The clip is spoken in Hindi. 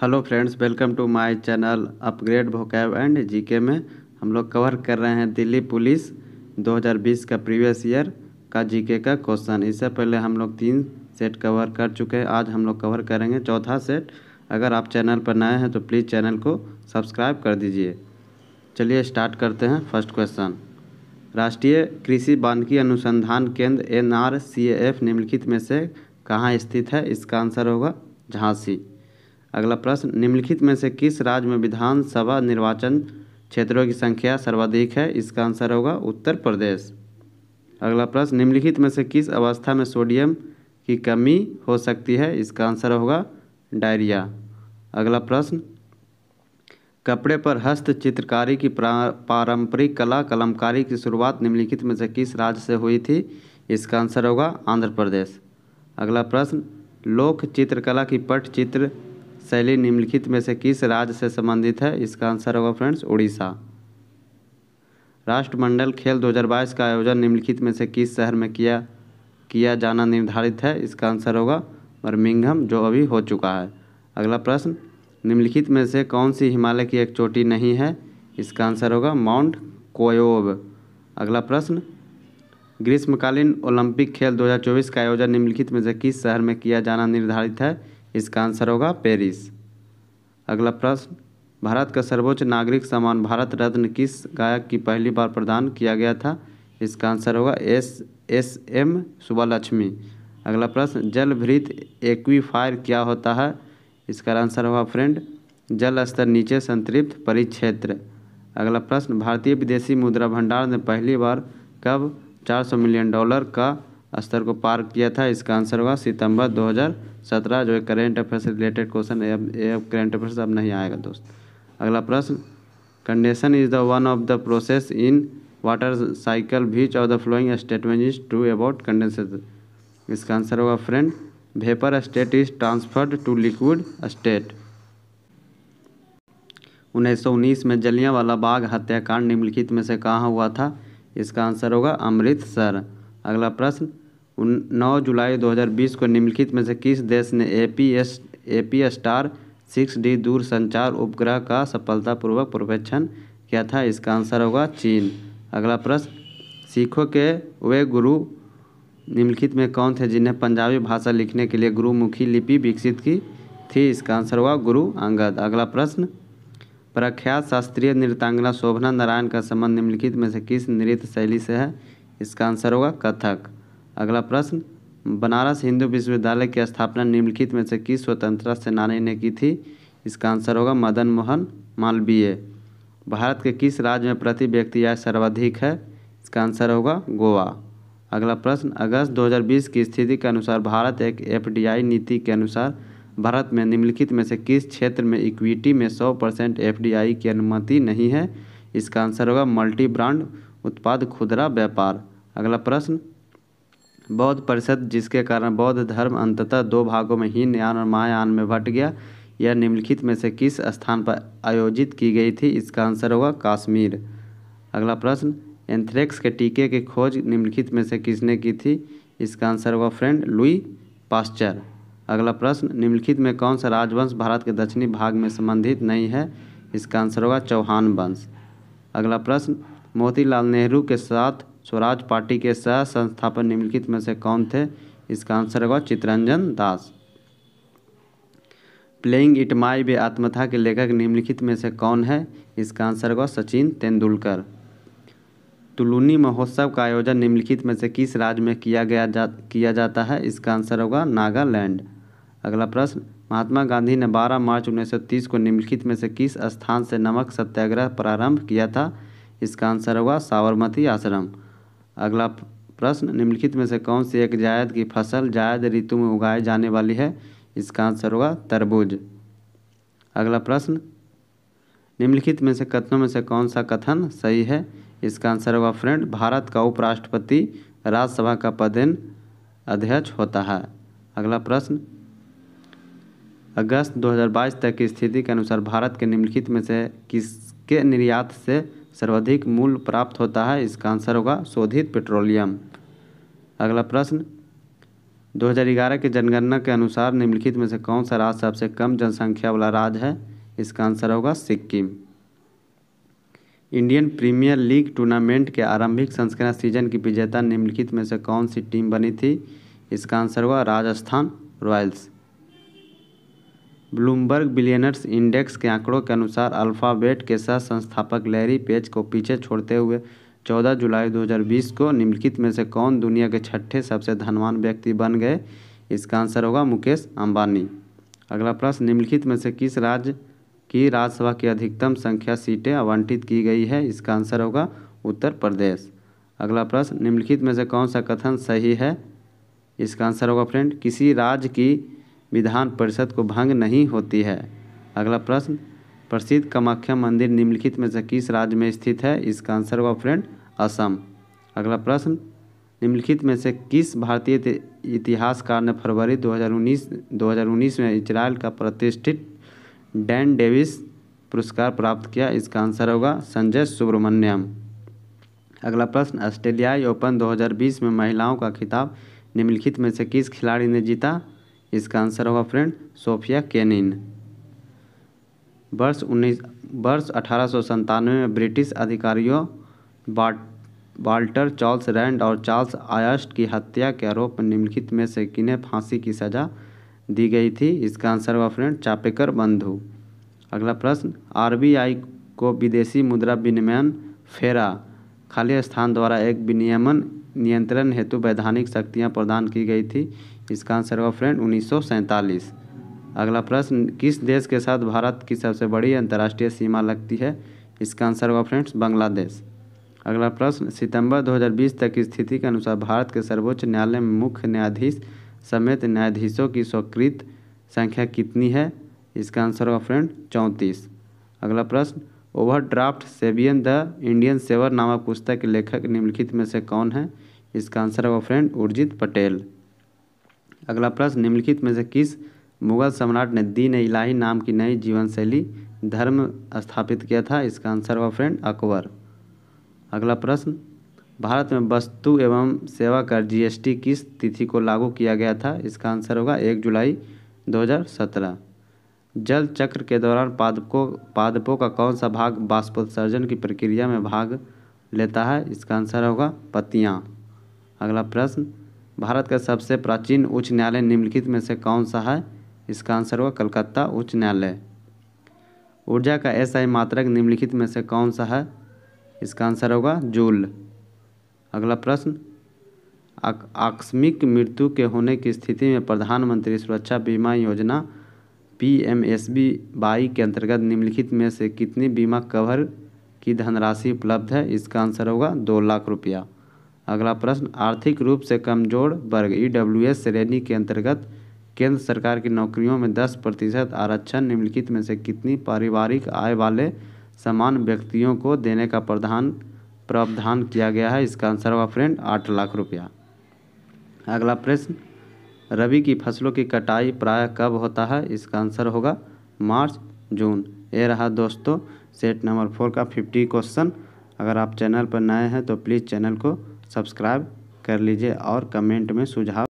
Hello friends, welcome to my channel upgrade vocab and GK में हम लोग कवर कर रहे हैं दिल्ली पुलिस 2020 का प्रीवियस ईयर का जीके का क्वेश्चन। इससे पहले हम लोग 3 सेट कवर कर चुके हैं। आज हम लोग कवर करेंगे चौथा सेट। अगर आप चैनल पर नए हैं तो प्लीज़ चैनल को सब्सक्राइब कर दीजिए। चलिए स्टार्ट करते हैं। फर्स्ट क्वेश्चन, राष्ट्रीय कृषि वानिकी अनुसंधान केंद्र NRCAF निम्नलिखित में से कहाँ स्थित है? इसका आंसर होगा झांसी। अगला प्रश्न, निम्नलिखित में से किस राज्य में विधानसभा निर्वाचन क्षेत्रों की संख्या सर्वाधिक है? इसका आंसर होगा उत्तर प्रदेश। अगला प्रश्न, निम्नलिखित में से किस अवस्था में सोडियम की कमी हो सकती है? इसका आंसर होगा डायरिया। अगला प्रश्न, कपड़े पर हस्त चित्रकारी की पारंपरिक कला कलमकारी की शुरुआत निम्नलिखित में से किस राज्य से हुई थी? इसका आंसर होगा आंध्र प्रदेश। अगला प्रश्न, लोक चित्रकला की पटचित्र शैली निम्नलिखित में से किस राज्य से संबंधित है? इसका आंसर होगा फ्रेंड्स उड़ीसा। राष्ट्रमंडल खेल 2022 का आयोजन निम्नलिखित में से किस शहर में किया जाना निर्धारित है? इसका आंसर होगा बर्मिंघम, जो अभी हो चुका है। अगला प्रश्न, निम्नलिखित में से कौन सी हिमालय की एक चोटी नहीं है? इसका आंसर होगा माउंट कोयोब। अगला प्रश्न, ग्रीष्मकालीन ओलंपिक खेल 2024 का आयोजन निम्नलिखित में से किस शहर में किया जाना निर्धारित है? इसका आंसर होगा पेरिस। अगला प्रश्न, भारत का सर्वोच्च नागरिक सम्मान भारत रत्न किस गायक की पहली बार प्रदान किया गया था? इसका आंसर होगा SM सुब्बालक्ष्मी। अगला प्रश्न, जल भृत एक्वीफायर क्या होता है? इसका आंसर होगा फ्रेंड जल स्तर नीचे संतृप्त परिक्षेत्र। अगला प्रश्न, भारतीय विदेशी मुद्रा भंडार ने पहली बार कब $400 मिलियन का स्तर को पार किया था? इसका आंसर होगा सितंबर 2017, जो करेंट अफेयर से रिलेटेड क्वेश्चन है। करेंट अफेयर अब नहीं आएगा दोस्त। अगला प्रश्न, condensation is the one of the process in water cycle which of the following statement is true about condensation? इसका आंसर होगा friend vapour state is transferred to liquid state. 1919 में जलियांवाला बाग हत्याकांड निम्नलिखित में से कहाँ हुआ था? इसका आंसर होगा अमृतसर। अगला प्रश्न, 9 जुलाई 2020 को निम्नलिखित में से किस देश ने AP स्टार 6D दूरसंचार उपग्रह का सफलतापूर्वक प्रक्षेपण किया था? इसका आंसर होगा चीन। अगला प्रश्न, सिखों के वे गुरु निम्नलिखित में कौन थे जिन्हें पंजाबी भाषा लिखने के लिए गुरुमुखी लिपि विकसित की थी? इसका आंसर होगा गुरु अंगद। अगला प्रश्न, प्रख्यात शास्त्रीय नृत्यांगना शोभना नारायण का संबंध निम्नलिखित में से किस नृत्य शैली से है? इसका आंसर होगा कथक। अगला प्रश्न, बनारस हिंदू विश्वविद्यालय की स्थापना निम्नलिखित में से किस स्वतंत्रता सेनानी ने की थी? इसका आंसर होगा मदन मोहन मालवीय। भारत के किस राज्य में प्रति व्यक्ति आय सर्वाधिक है? इसका आंसर होगा गोवा। अगला प्रश्न, अगस्त 2020 की स्थिति के अनुसार भारत एक FDI नीति के अनुसार भारत में निम्नलिखित में से किस क्षेत्र में इक्विटी में 100% FDI की अनुमति नहीं है? इसका आंसर होगा मल्टी ब्रांड उत्पाद खुदरा व्यापार। अगला प्रश्न, बौद्ध परिषद जिसके कारण बौद्ध धर्म अंततः 2 भागों में हीनयान और महायान में बंट गया, यह निम्नलिखित में से किस स्थान पर आयोजित की गई थी? इसका आंसर होगा कश्मीर। अगला प्रश्न, एंथ्रेक्स के टीके की खोज निम्नलिखित में से किसने की थी? इसका आंसर होगा फ्रेंड लुई पास्चर। अगला प्रश्न, निम्नलिखित में कौन सा राजवंश भारत के दक्षिणी भाग में संबंधित नहीं है? इसका आंसर होगा चौहान वंश। अगला प्रश्न, मोतीलाल नेहरू के साथ स्वराज पार्टी के सह संस्थापक निम्नलिखित में से कौन थे? इसका आंसर होगा Chittaranjan Das. Playing it my वे आत्मकथा के लेखक निम्नलिखित में से कौन है? इसका आंसर होगा सचिन तेंदुलकर। तुलुनी महोत्सव का आयोजन निम्नलिखित में से किस राज्य में किया जाता है? इसका आंसर होगा नागालैंड। अगला प्रश्न, महात्मा गांधी ने 12 मार्च 1930 को निम्नलिखित में से किस स्थान से नमक सत्याग्रह प्रारंभ किया था? इसका आंसर होगा साबरमती आश्रम। अगला प्रश्न, निम्नलिखित में से कौन सी एक जायद की फसल जायद ऋतु में उगाई जाने वाली है? इसका आंसर होगा तरबूज। अगला प्रश्न, निम्नलिखित में से कथनों में से कौन सा कथन सही है? इसका आंसर होगा फ्रेंड भारत का उपराष्ट्रपति राज्यसभा का पदेन अध्यक्ष होता है। अगला प्रश्न, अगस्त 2022 तक की स्थिति के अनुसार भारत के निम्नलिखित में से किसके निर्यात से सर्वाधिक मूल्य प्राप्त होता है? इसका आंसर होगा शोधित पेट्रोलियम। अगला प्रश्न, 2011 की जनगणना के अनुसार निम्नलिखित में से कौन सा राज्य सबसे कम जनसंख्या वाला राज्य है? इसका आंसर होगा Sikkim. Indian premier league tournament के आरंभिक संस्करण सीजन की विजेता निम्नलिखित में से कौन सी टीम बनी थी? इसका आंसर होगा Rajasthan Royals. Bloomberg billionaires index के आंकड़ों के अनुसार अल्फ़ाबेट के सह संस्थापक लैरी पेज को पीछे छोड़ते हुए 14 जुलाई 2020 को निम्नलिखित में से कौन दुनिया के छठे सबसे धनवान व्यक्ति बन गए? इसका आंसर होगा मुकेश अंबानी। अगला प्रश्न, निम्नलिखित में से किस राज्य की राज्यसभा की अधिकतम संख्या सीटें आवंटित की गई है? इसका आंसर होगा उत्तर प्रदेश। अगला प्रश्न, निम्नलिखित में से कौन सा कथन सही है? इसका आंसर होगा फ्रेंड, किसी राज्य की विधान परिषद को भंग नहीं होती है। अगला प्रश्न, प्रसिद्ध कामाख्या मंदिर निम्नलिखित में से किस राज्य में स्थित है? इसका आंसर होगा फ्रेंड असम। अगला प्रश्न, निम्नलिखित में से किस भारतीय इतिहासकार ने फरवरी 2019 में इजराइल का प्रतिष्ठित डैन डेविस पुरस्कार प्राप्त किया? इसका आंसर होगा संजय सुब्रमण्यम। अगला प्रश्न, ऑस्ट्रेलियाई ओपन 2020 में महिलाओं का खिताब निम्नलिखित में से किस खिलाड़ी ने जीता? इसका आंसर होगा फ्रेंड सोफिया केनिन। वर्ष 1897 में ब्रिटिश अधिकारियों वाल्टर चार्ल्स रैंड और चार्ल्स आयस्ट की हत्या के आरोप में निम्नलिखित में से किन्हें फांसी की सजा दी गई थी? इसका आंसर होगा फ्रेंड चापेकर बंधु। अगला प्रश्न, आरबीआई को विदेशी मुद्रा विनिमय फेरा खाली स्थान द्वारा एक विनियमन नियंत्रण हेतु वैधानिक शक्तियाँ प्रदान की गई थी? इसका आंसर होगा फ्रेंड 1947। अगला प्रश्न, किस देश के साथ भारत की सबसे बड़ी अंतर्राष्ट्रीय सीमा लगती है? इसका आंसर होगा फ्रेंड्स बांग्लादेश। अगला प्रश्न, सितंबर 2020 तक की स्थिति के अनुसार भारत के सर्वोच्च न्यायालय में मुख्य न्यायाधीश समेत न्यायाधीशों की स्वीकृत संख्या कितनी है? इसका आंसर होगा फ्रेंड 34। अगला प्रश्न, ओवरड्राफ्ट सेवियन द इंडियन सेवर नामक पुस्तक के लेखक निम्नलिखित में से कौन है? इसका आंसर होगा फ्रेंड उर्जित पटेल। अगला प्रश्न, निम्नलिखित में से किस मुगल सम्राट ने दीन इलाही नाम की नई जीवन शैली धर्म स्थापित किया था? इसका आंसर होगा फ्रेंड अकबर। अगला प्रश्न, भारत में वस्तु एवं सेवा कर जीएसटी किस तिथि को लागू किया गया था? इसका आंसर होगा 1 जुलाई 2017। जल चक्र के दौरान पादपों का कौन सा भाग बाष्पोत्सर्जन की प्रक्रिया में भाग लेता है? इसका आंसर होगा पत्तियाँ। अगला प्रश्न, भारत का सबसे प्राचीन उच्च न्यायालय निम्नलिखित में से कौन सा है? इसका आंसर होगा कलकत्ता उच्च न्यायालय। ऊर्जा का एसआई मात्रक निम्नलिखित में से कौन सा है? इसका आंसर होगा जूल। अगला प्रश्न, आकस्मिक मृत्यु के होने की स्थिति में प्रधानमंत्री सुरक्षा बीमा योजना PMSBY के अंतर्गत निम्नलिखित में से कितनी बीमा कवर की धनराशि उपलब्ध है? इसका आंसर होगा 2 लाख रुपया। अगला प्रश्न, आर्थिक रूप से कमजोर वर्ग EWS श्रेणी के अंतर्गत केंद्र सरकार की नौकरियों में 10% आरक्षण निम्नलिखित में से कितनी पारिवारिक आय वाले समान व्यक्तियों को देने का प्रावधान किया गया है? इसका आंसर होगा फ्रेंड 8 लाख रुपया। अगला प्रश्न, रबी की फसलों की कटाई प्रायः कब होता है? इसका आंसर होगा मार्च जून। ये रहा दोस्तों सेट नंबर 4 का 50 क्वेश्चन। अगर आप चैनल पर नए हैं तो प्लीज़ चैनल को सब्सक्राइब कर लीजिए और कमेंट में सुझाव